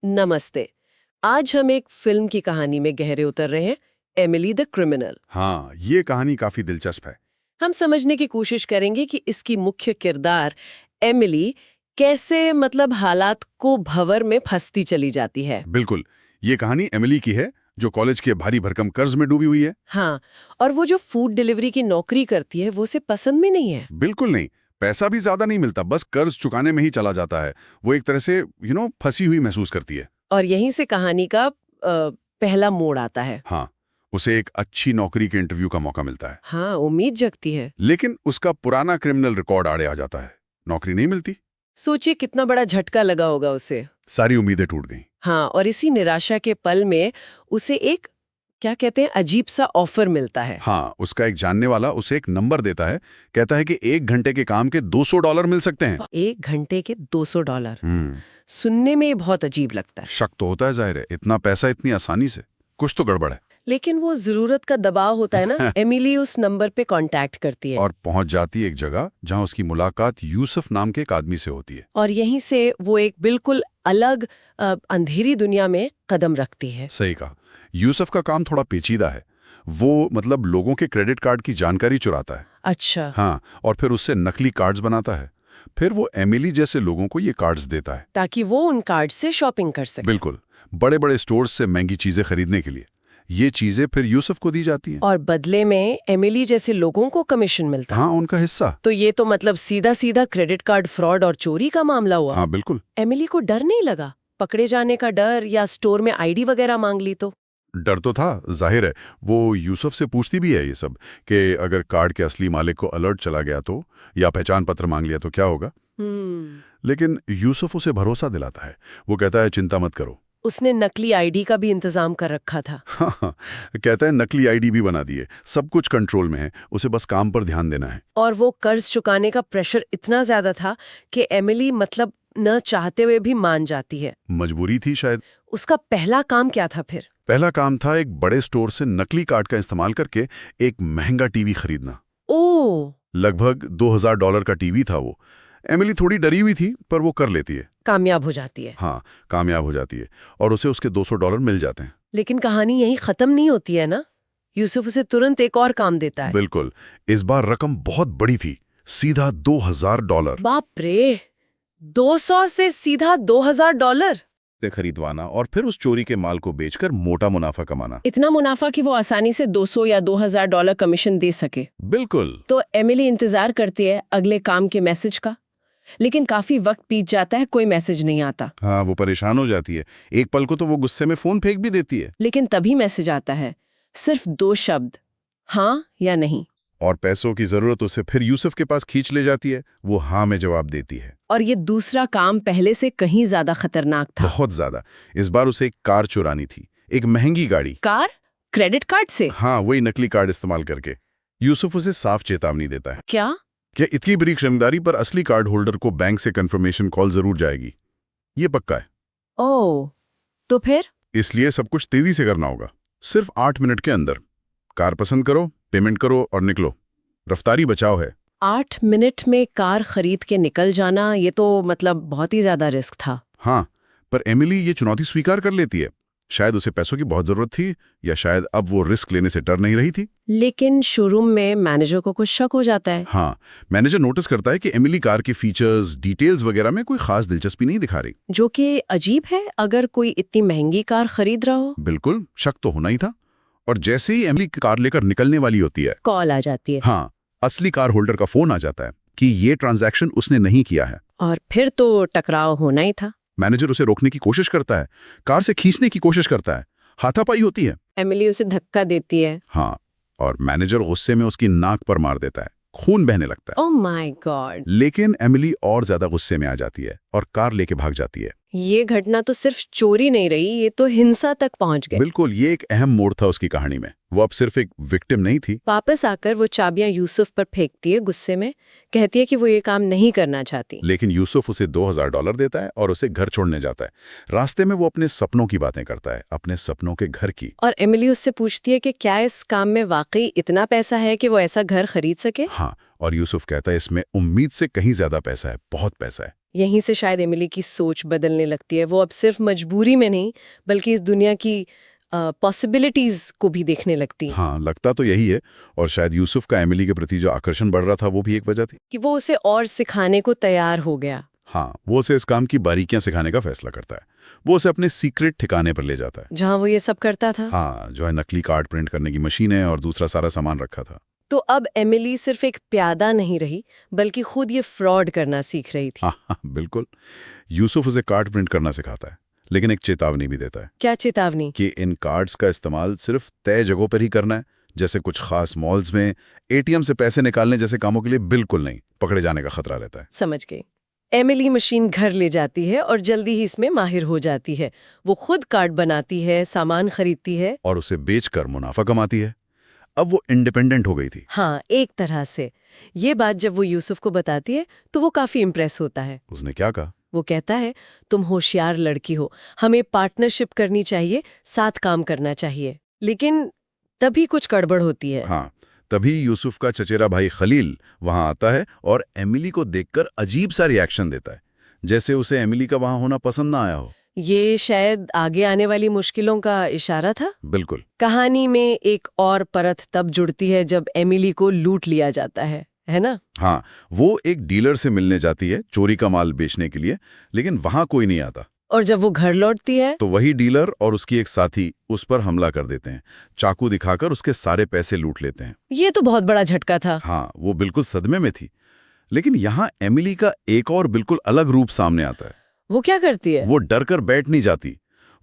नमस्ते। आज हम एक फिल्म की कहानी में गहरे उतर रहे हैं, एमिली द क्रिमिनल। हाँ, ये कहानी काफी दिलचस्प है। हम समझने की कोशिश करेंगे कि इसकी मुख्य किरदार एमिली कैसे हालात को भंवर में फंसती चली जाती है। बिल्कुल, ये कहानी एमिली की है, जो कॉलेज के भारी भरकम कर्ज में डूबी हुई है। हाँ, और वो जो फूड डिलीवरी की नौकरी करती है वो उसे पसंद में नहीं है। बिल्कुल नहीं, पैसा भी ज्यादा नहीं मिलता, बस कर्ज चुकाने में ही चला जाता है। वो एक तरह से फंसी हुई महसूस करती है। और यहीं से कहानी का पहला मोड़ आता है। हाँ, उसे एक अच्छी नौकरी के इंटरव्यू का मौका मिलता है। हाँ, उम्मीद जगती है। लेकिन उसका पुराना क्रिमिनल रिकॉर्ड आड़े आ जाता है। नौकरी नहीं मिलती। सोचिए कितना बड़ा झटका लगा होगा उसे। सारी उम्मीदें टूट गईं। हाँ, और इसी निराशा के पल में उसे एक क्या कहते हैं अजीब सा ऑफर मिलता है। हाँ, उसका एक जानने वाला उसे एक नंबर देता है, कहता है कि 1 घंटे के काम के $200 मिल सकते हैं। 1 घंटे के $200। सुनने में ये बहुत अजीब लगता है। शक तो होता है, जाहिर है, इतना पैसा इतनी आसानी से, कुछ तो गड़बड़ है। लेकिन वो जरूरत का दबाव होता है ना। एमिली उस नंबर पे कांटेक्ट करती है और पहुंच जाती है एक जगह जहां उसकी मुलाकात यूसुफ नाम के एक आदमी से होती है। और यहीं से वो एक बिल्कुल अलग अंधेरी दुनिया में कदम रखती है। सही कहा। यूसुफ का काम थोड़ा पेचीदा है। वो लोगों के क्रेडिट कार्ड की जानकारी चुराता है। अच्छा। हाँ, और फिर उससे नकली कार्ड्स बनाता है। फिर वो एमिली जैसे लोगों को ये कार्ड्स देता है ताकि वो उन कार्ड से शॉपिंग कर सके। बिल्कुल, बड़े बड़े स्टोर्स से महंगी चीजें खरीदने के लिए। ये चीजें फिर यूसुफ को दी जाती हैं। और बदले में एमिली जैसे लोगों को कमीशन मिलता है। हाँ, उनका हिस्सा। तो ये तो सीधा सीधा क्रेडिट कार्ड फ्रॉड और चोरी का मामला हुआ। हाँ, बिल्कुल। एमिली को डर नहीं लगा? पकड़े जाने का डर या स्टोर में आईडी वगैरह मांग ली तो? डर तो था, जाहिर है। वो यूसुफ से पूछती भी है ये सब, कि अगर कार्ड के असली मालिक को अलर्ट चला गया तो, या पहचान पत्र मांग लिया तो क्या होगा। लेकिन यूसुफ उसे भरोसा दिलाता है। वो कहता है, चिंता मत करो। उसने नकली आईडी का भी इंतजाम कर रखा था। हाँ, कहता है नकली आईडी भी बना दिए, सब कुछ कंट्रोल में है, उसे बस काम पर ध्यान देना है। और वो कर्ज चुकाने का प्रेशर इतना ज्यादा था कि एमिली न चाहते हुए भी मान जाती है। मजबूरी थी शायद। उसका पहला काम क्या था फिर? पहला काम था एक बड़े स्टोर से नकली कार्ड का इस्तेमाल करके एक महंगा टीवी खरीदना। ओह! लगभग $2000 का टीवी था वो। एमिली थोड़ी डरी हुई थी, पर वो कर लेती है। कामयाब हो जाती है। हाँ, कामयाब हो जाती है और उसे उसके $200 मिल जाते हैं। लेकिन कहानी यहीं खत्म नहीं होती है ना। यूसुफ उसे तुरंत एक और काम देता है। बिल्कुल, इस बार रकम बहुत बड़ी थी, सीधा $2000। बाप रे! 200 से सीधा $2000 से खरीदवाना और फिर उस चोरी के माल को बेचकर मोटा मुनाफा कमाना। इतना मुनाफा कि वो आसानी से 200 या $2000 कमीशन दे सके। बिल्कुल। तो एमिली इंतजार करती है अगले काम के मैसेज का। लेकिन काफी वक्त बीत जाता है, कोई मैसेज नहीं आता। हाँ, वो परेशान हो जाती है। एक पल को तो वो गुस्से में फोन फेंक भी देती है। लेकिन तभी मैसेज आता है, सिर्फ 2 शब्द, हाँ या नहीं। और पैसों की जरूरत उसे फिर यूसुफ के पास खींच ले जाती है। वो हाँ में जवाब देती है। और ये दूसरा काम पहले से कहीं ज्यादा खतरनाक था। बहुत ज्यादा। इस बार उसे एक कार चुरानी थी, एक महंगी गाड़ी। कार? क्रेडिट कार्ड से? हाँ, वही नकली कार्ड इस्तेमाल करके। यूसुफ उसे साफ चेतावनी देता है। क्या इतनी बड़ी खरीदारी पर असली कार्ड होल्डर को बैंक से कंफर्मेशन कॉल जरूर जाएगी, ये पक्का है। ओह, तो फिर? इसलिए सब कुछ तेजी से करना होगा, सिर्फ 8 मिनट के अंदर। कार पसंद करो, पेमेंट करो और निकलो। रफ्तारी बचाओ है। 8 मिनट में कार खरीद के निकल जाना, ये तो बहुत ही ज्यादा रिस्क था। हाँ, पर एमिली ये चुनौती स्वीकार कर लेती है। शायद उसे पैसों की बहुत जरूरत थी, या शायद अब वो रिस्क लेने से डर नहीं रही थी। लेकिन शोरूम में मैनेजर को कुछ शक हो जाता है। हाँ, मैनेजर नोटिस करता है कि एमिली कार के फीचर्स, डिटेल्स वगैरह में कोई खास दिलचस्पी नहीं दिखा रही। जो कि अजीब है, अगर कोई इतनी महंगी कार खरीद रहा हो। बिल्कुल, शक तो होना ही था। और जैसे ही एमिली कार लेकर निकलने वाली होती है, कॉल आ जाती है। हाँ, असली कार होल्डर का फोन आ जाता है कि ये ट्रांजैक्शन उसने नहीं किया है। और फिर तो टकराव होना ही था। मैनेजर उसे रोकने की कोशिश करता है, कार से खींचने की कोशिश करता है, हाथापाई होती है। एमिली उसे धक्का देती है। हाँ, और मैनेजर गुस्से में उसकी नाक पर मार देता है, खून बहने लगता है। Oh my God! लेकिन एमिली और ज्यादा गुस्से में आ जाती है और कार लेके भाग जाती है। ये घटना तो सिर्फ चोरी नहीं रही, ये तो हिंसा तक पहुंच गई। बिल्कुल, ये एक अहम मोड़ था उसकी कहानी में। वो अब सिर्फ एक विक्टिम नहीं थी। वापस आकर वो चाबियां यूसुफ पर फेंकती है गुस्से में, कहती है कि वो ये काम नहीं करना चाहती। लेकिन यूसुफ उसे $2000 देता है और उसे घर छोड़ने जाता है। रास्ते में वो अपने सपनों की बातें करता है, अपने सपनों के घर की। और एमिली उससे पूछती है कि क्या इस काम में वाकई इतना पैसा है कि वो ऐसा घर खरीद सके। हाँ, और यूसुफ कहता है इसमें उम्मीद से कहीं ज्यादा पैसा है, बहुत पैसा है। यहीं से शायद एमिली की सोच बदलने लगती है। वो अब सिर्फ मजबूरी में नहीं बल्कि इस दुनिया की पॉसिबिलिटीज को भी देखने लगती है। हाँ, लगता तो यही है। और शायद यूसुफ का एमिली के प्रति जो आकर्षण बढ़ रहा था वो भी एक वजह थी कि वो उसे और सिखाने को तैयार हो गया। हाँ, वो उसे इस काम की बारीकियां सिखाने का फैसला करता है। वो उसे अपने सीक्रेट ठिकाने पर ले जाता है, जहां वो ये सब करता था। हाँ, जो है नकली कार्ड प्रिंट करने की मशीन है और दूसरा सारा सामान रखा था। तो अब एमिली सिर्फ एक प्यादा नहीं रही बल्कि खुद ये फ्रॉड करना सीख रही थी। हाँ हाँ, बिल्कुल। यूसुफ उसे कार्ड प्रिंट करना सिखाता है, लेकिन एक चेतावनी भी देता है क्या चेतावनी? कि इन कार्ड्स का इस्तेमाल सिर्फ तय जगहों पर ही करना है, जैसे कुछ खास मॉल्स में एटीएम से पैसे निकालने जैसे कामों के लिए बिल्कुल नहीं। पकड़े जाने का खतरा रहता है। समझ गई। एमिली मशीन घर ले जाती है और जल्दी ही इसमें माहिर हो जाती है। वो खुद कार्ड बनाती है, सामान खरीदती है और उसे बेचकर मुनाफा कमाती है। अब वो इंडिपेंडेंट हो गई थी। हाँ, एक तरह से। ये बात जब वो यूसुफ को बताती है तो वो काफी इम्प्रेस होता है। उसने क्या कहा? वो कहता है, तुम होशियार लड़की हो, हमें पार्टनरशिप करनी चाहिए, साथ काम करना चाहिए। लेकिन तभी कुछ गड़बड़ होती है। हाँ, तभी यूसुफ का चचेरा भाई खलील वहां आता है और एमिली को देखकर अजीब सा रिएक्शन देता है, जैसे उसे एमिली का वहां होना पसंद ना आया हो। ये शायद आगे आने वाली मुश्किलों का इशारा था। बिल्कुल। कहानी में एक और परत तब जुड़ती है जब एमिली को लूट लिया जाता है ना? हाँ, वो एक डीलर से मिलने जाती है चोरी का माल बेचने के लिए, लेकिन वहां कोई नहीं आता। और जब वो घर लौटती है तो वही डीलर और उसकी एक साथी उस पर हमला कर देते हैं, चाकू दिखाकर उसके सारे पैसे लूट लेते हैं। ये तो बहुत बड़ा झटका था। हाँ, वो बिल्कुल सदमे में थी। लेकिन यहाँ एमिली का एक और बिल्कुल अलग रूप सामने आता है। वो क्या करती है? वो डर कर बैठ नहीं जाती।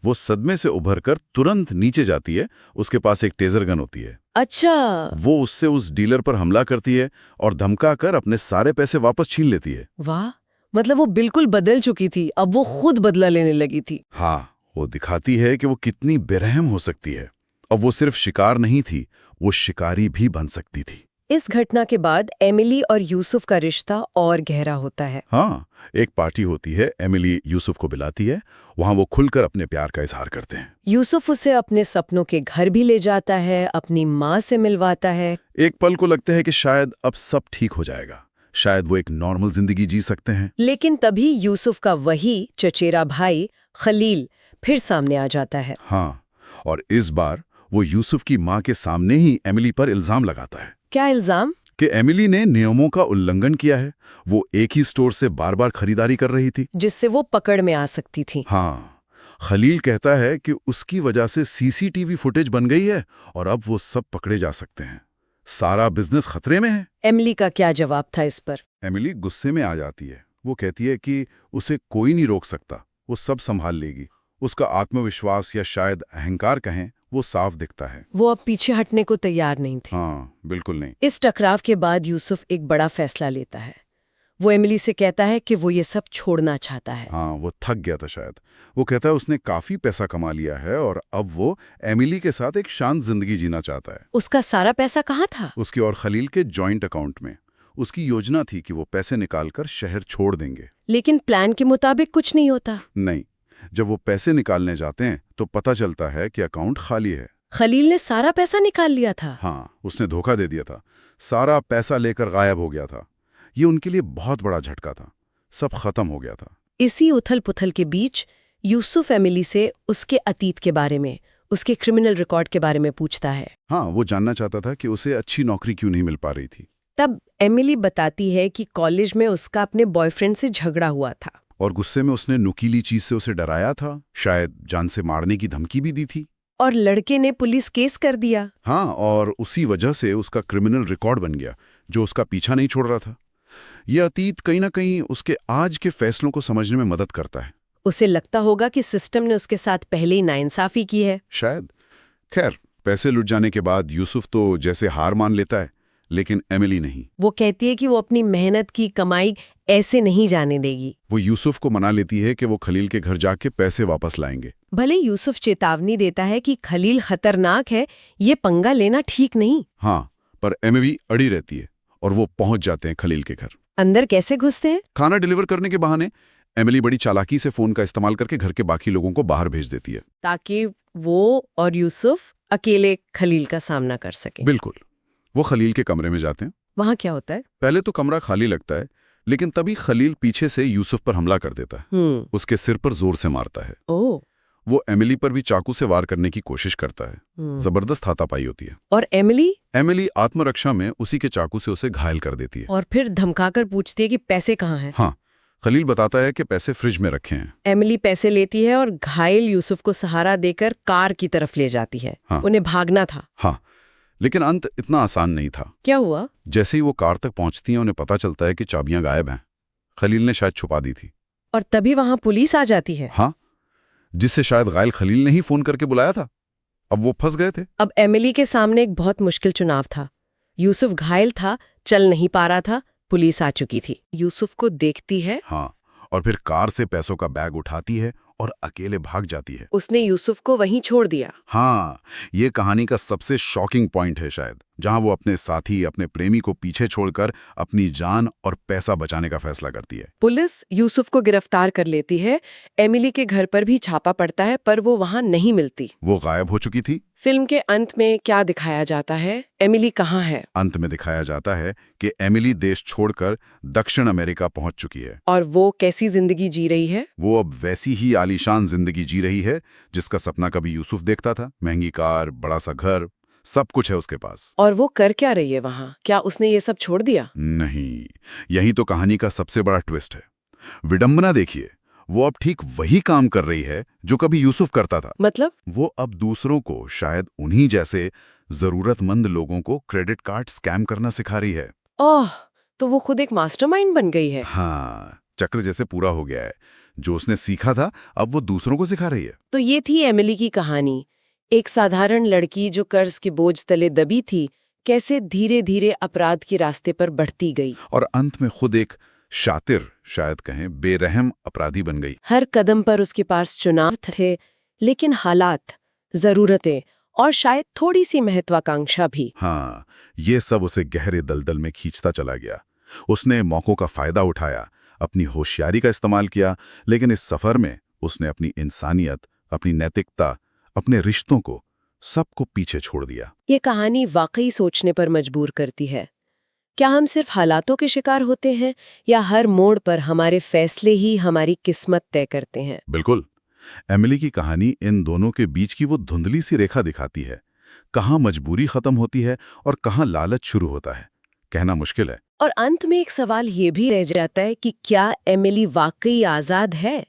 वो सदमे से उभरकर तुरंत नीचे जाती है। उसके पास एक टेजर गन होती है। अच्छा। वो उससे उस डीलर पर हमला करती है और धमकाकर अपने सारे पैसे वापस छीन लेती है। वाह, मतलब वो बिल्कुल बदल चुकी थी, अब वो खुद बदला लेने लगी थी। हाँ, वो दिखाती है कि वो कितनी बेरहम हो सकती है। अब वो सिर्फ शिकार नहीं थी, वो शिकारी भी बन सकती थी। इस घटना के बाद एमिली और यूसुफ का रिश्ता और गहरा होता है। हाँ, एक पार्टी होती है, एमिली यूसुफ को बुलाती है। वहां वो खुलकर अपने प्यार का इजहार करते हैं। यूसुफ उसे अपने सपनों के घर भी ले जाता है, अपनी माँ से मिलवाता है। एक पल को लगता है कि शायद अब सब ठीक हो जाएगा, शायद वो एक नॉर्मल जिंदगी जी सकते हैं। लेकिन तभी यूसुफ का वही चचेरा भाई खलील फिर सामने आ जाता है। हाँ, और इस बार वो यूसुफ की माँ के सामने ही एमिली पर इल्जाम लगाता है। क्या इल्जाम? कि एमिली ने नियमों का उल्लंघन किया है। वो एक ही स्टोर से बार-बार खरीदारी कर रही थी, जिससे वो पकड़ में आ सकती थी। हाँ, खलील कहता है कि उसकी वजह से सीसीटीवी फुटेज बन गई है और अब वो सब पकड़े जा सकते हैं। सारा बिजनेस खतरे में है। एमिली का क्या जवाब था इस पर? एमिली गुस्से में आ जाती है। वो कहती है कि उसे कोई नहीं रोक सकता, वो सब संभाल लेगी। उसका आत्मविश्वास या शायद अहंकार कहें, वो साफ दिखता है। वो अब पीछे हटने को तैयार नहीं थी। हाँ, बिल्कुल नहीं। इस टकराव के बाद यूसुफ एक बड़ा फैसला लेता है। वो एमिली से कहता है कि वो ये सब छोड़ना चाहता है। हाँ, वो थक गया था शायद। वो कहता है उसने काफी पैसा कमा लिया है और अब वो एमिली के साथ एक शांत जिंदगी जीना चाहता है। उसका सारा पैसा कहाँ था? उसके और खलील के जॉइंट अकाउंट में। उसकी योजना थी कि वो पैसे निकालकर शहर छोड़ देंगे। लेकिन प्लान के मुताबिक कुछ नहीं होता। नहीं, जब वो पैसे निकालने जाते हैं तो पता चलता है कि अकाउंट खाली है। खलील ने सारा पैसा निकाल लिया था। हाँ, उसने धोखा दे दिया था। सारा पैसा लेकर गायब हो गया था। ये उनके लिए बहुत बड़ा झटका था। सब खत्म हो गया था। इसी उथल पुथल के बीच यूसुफ एमिली से उसके अतीत के बारे में, उसके क्रिमिनल रिकॉर्ड के बारे में पूछता है। हाँ, वो जानना चाहता था कि उसे अच्छी नौकरी क्यों नहीं मिल पा रही थी। तब एमिली बताती है कि कॉलेज में उसका अपने बॉयफ्रेंड से झगड़ा हुआ था और गुस्से में उसने नुकीली चीज से उसे डराया था, शायद जान से मारने की धमकी भी दी थी। और लड़के ने पुलिस केस कर दिया। हाँ, और उसी वजह से उसका क्रिमिनल रिकॉर्ड बन गया, जो उसका पीछा नहीं छोड़ रहा था। यह अतीत कहीं ना कहीं उसके आज के फैसलों को समझने में मदद करता है। उसे लगता होगा कि सिस्टम ने उसके साथ पहले ही नाइंसाफी की है। शायद। खैर, पैसे लुट जाने के बाद यूसुफ तो जैसे हार मान लेता है, लेकिन एमिली नहीं। वो कहती है कि वो अपनी मेहनत की कमाई ऐसे नहीं जाने देगी। वो यूसुफ को मना लेती है कि वो खलील के घर जाके पैसे वापस लाएंगे। भले यूसुफ चेतावनी देता है कि खलील खतरनाक है, ये पंगा लेना ठीक नहीं। हाँ, पर एमिली अड़ी रहती है और वो पहुंच जाते हैं खलील के घर। अंदर कैसे घुसते हैं? खाना डिलीवर करने के बहाने एमिली बड़ी चालाकी से फोन का इस्तेमाल करके घर के बाकी लोगों को बाहर भेज देती है, ताकि वो और यूसुफ अकेले खलील का सामना कर सके। बिल्कुल। वो खलील के कमरे में जाते हैं। वहां क्या होता है? पहले तो कमरा खाली लगता है, लेकिन तभी खलील पीछे से यूसुफ पर हमला कर देता है। उसके सिर पर जोर से मारता है। ओह। वो एमिली पर भी चाकू से वार करने की कोशिश करता है। जबरदस्त हाथापाई होती है। और एमिली आत्मरक्षा में उसी के चाकू से उसे घायल कर देती है। और फिर धमकाकर पूछती है कि पैसे कहाँ हैं? हाँ, खलील बताता है कि पैसे फ्रिज में रखे हैं। एमिली पैसे लेती है और घायल यूसुफ को सहारा देकर कार की तरफ ले जाती है। हाँ। उन्हें भागना था। हाँ, लेकिन अंत इतना आसान नहीं था। क्या हुआ? जैसे ही वो कार तक पहुंचती हैं, उन्हें पता चलता है कि चाबियां गायब हैं। खलील ने शायद छुपा दी थी। और तभी वहां पुलिस आ जाती है। हाँ, जिससे शायद घायल खलील ने ही फोन करके बुलाया था। अब वो फंस गए थे। अब एमिली के सामने एक बहुत मुश्किल चुनाव था। यूसुफ घायल था, चल नहीं पा रहा था, पुलिस आ चुकी थी। यूसुफ को देखती है। हाँ, और फिर कार से पैसों का बैग उठाती है और अकेले भाग जाती है। उसने यूसुफ को वहीं छोड़ दिया। हाँ, ये कहानी का सबसे शॉकिंग पॉइंट है शायद, जहां वो अपने साथी, अपने प्रेमी को पीछे छोड़कर अपनी जान और पैसा बचाने का फैसला करती है। पुलिस यूसुफ को गिरफ्तार कर लेती है। एमिली के घर पर भी छापा पड़ता है, पर वो वहां नहीं मिलती। वो गायब हो चुकी थी। फिल्म के अंत में क्या दिखाया जाता है? एमिली कहाँ है? अंत में दिखाया जाता है कि एमिली देश छोड़कर दक्षिण अमेरिका पहुंच चुकी है। और वो कैसी जिंदगी जी रही है? वो अब वैसी ही आलीशान जिंदगी जी रही है जिसका सपना कभी यूसुफ देखता था। महंगी कार, बड़ा सा घर, सब कुछ है उसके पास। और वो कर क्या रही है वहां? क्या उसने ये सब छोड़ दिया? नहीं, यही तो कहानी का सबसे बड़ा ट्विस्ट है। विडंबना देखिए, वो अब ठीक वही काम कर रही है जो कभी यूसुफ करता था। मतलब? वो अब दूसरों को, शायद उन्हीं जैसे जरूरतमंद लोगों को क्रेडिट कार्ड स्कैम करना सिखा रही है। ओह, तो वो खुद एक मास्टरमाइंड बन गई है। हाँ, चक्र जैसे पूरा हो गया है। जो उसने सीखा था, अब वो दूसरों को सिखा रही है। तो ये थी एमिली की कहानी। एक साधारण लड़की जो कर्ज के बोझ तले दबी थी, कैसे धीरे धीरे अपराध के रास्ते पर बढ़ती गई और अंत में खुद एक शातिर, शायद कहें बेरहम अपराधी बन गई। हर कदम पर उसके पास चुनाव थे, लेकिन हालात, जरूरतें और शायद थोड़ी सी महत्वाकांक्षा भी। हाँ, ये सब उसे गहरे दलदल में खींचता चला गया। उसने मौकों का फायदा उठाया, अपनी होशियारी का इस्तेमाल किया, लेकिन इस सफर में उसने अपनी इंसानियत, अपनी नैतिकता, अपने रिश्तों को, सबको पीछे छोड़ दिया। ये कहानी वाकई सोचने पर मजबूर करती है। क्या हम सिर्फ हालातों के शिकार होते हैं, या हर मोड़ पर हमारे फैसले ही हमारी किस्मत तय करते हैं? बिल्कुल। एमिली की कहानी इन दोनों के बीच की वो धुंधली सी रेखा दिखाती है। कहाँ मजबूरी खत्म होती है और कहाँ लालच शुरू होता है, कहना मुश्किल है। और अंत में एक सवाल ये भी रह जाता है कि क्या एमिली वाकई आजाद है,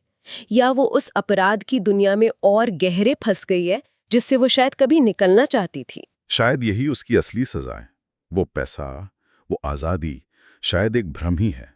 या वो उस अपराध की दुनिया में और गहरे फंस गई है जिससे वो शायद कभी निकलना चाहती थी? शायद यही उसकी असली सजा है। वो पैसा, वो आज़ादी शायद एक भ्रम ही है।